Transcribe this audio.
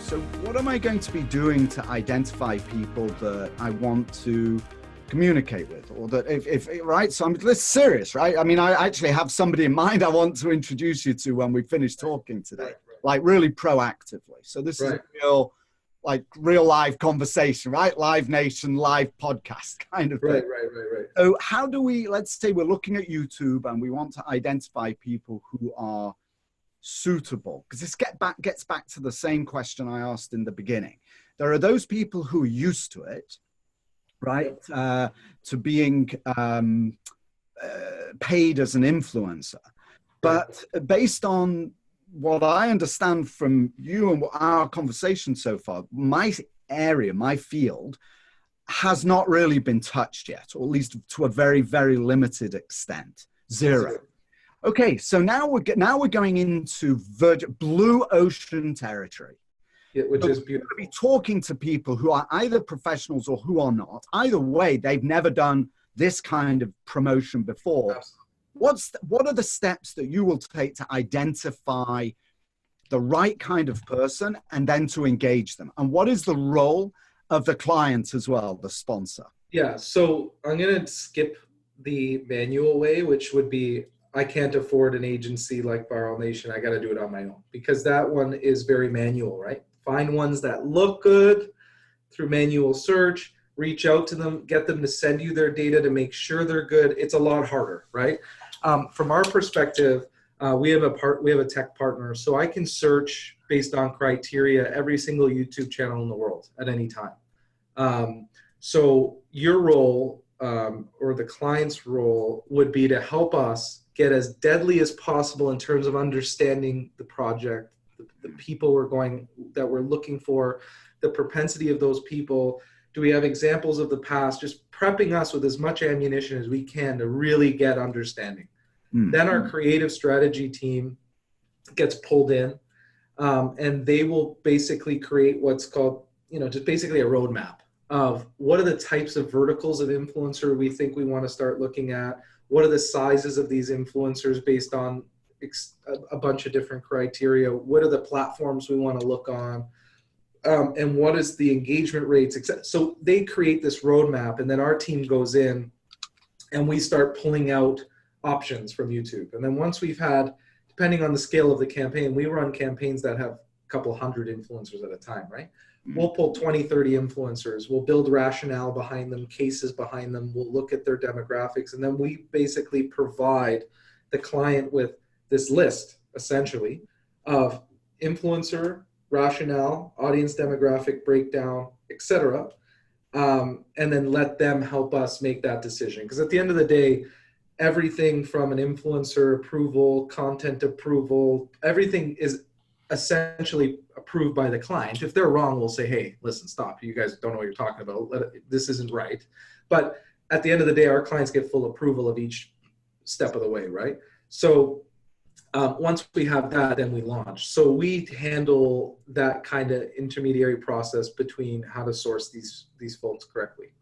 So what am I going to be doing to identify people that I want to communicate with, or that if right? So this is serious, right? I mean, I actually have somebody in mind I want to introduce you to when we finish talking today, like really proactively. So this is a real live conversation, right? Live Nation, live podcast kind of thing. Right. So how do we, let's say we're looking at YouTube and we want to identify people who are suitable, because this gets back to the same question I asked in the beginning. There are those people who are used to it, right? To being paid as an influencer. But based on what I understand from you and our conversation so far, my area, my field, has not really been touched yet, or at least to a very, very limited extent. Zero. Okay, so now we're going into blue ocean territory. Yeah, which is beautiful. We're going to be talking to people who are either professionals or who are not. Either way, they've never done this kind of promotion before. Absolutely. What are the steps that you will take to identify the right kind of person and then to engage them? And what is the role of the client as well, the sponsor? Yeah, so I'm going to skip the manual way, which would be, I can't afford an agency like Viral Nation. I got to do it on my own, because that one is very manual, right? Find ones that look good through manual search, reach out to them, get them to send you their data to make sure they're good. It's a lot harder, right? From our perspective, we have a tech partner, so I can search based on criteria every single YouTube channel in the world at any time. So your role, or the client's role, would be to help us get as deadly as possible in terms of understanding the project, the people that we're looking for, the propensity of those people. Do we have examples of the past? Just prepping us with as much ammunition as we can to really get understanding. Then our creative strategy team gets pulled in, and they will basically create what's called, just basically a roadmap of what are the types of verticals of influencer we think we want to start looking at. What are the sizes of these influencers based on a bunch of different criteria? What are the platforms we want to look on? And what is the engagement rates, etc. So they create this roadmap, and then our team goes in and we start pulling out options from YouTube. And then once we've had, depending on the scale of the campaign, we run campaigns that have a couple hundred influencers at a time, right? We'll pull 20, 30 influencers. We'll build rationale behind them, cases behind them. We'll look at their demographics. And then we basically provide the client with this list, essentially, of influencer, rationale, audience demographic breakdown, etc. And then let them help us make that decision. Because at the end of the day, everything from an influencer approval, content approval, everything is essentially approved by the client. If they're wrong, we'll say, hey, listen, stop. You guys don't know what you're talking about. This isn't right. But at the end of the day, our clients get full approval of each step of the way, right? So once we have that, then we launch. So we handle that kind of intermediary process between how to source these folks correctly.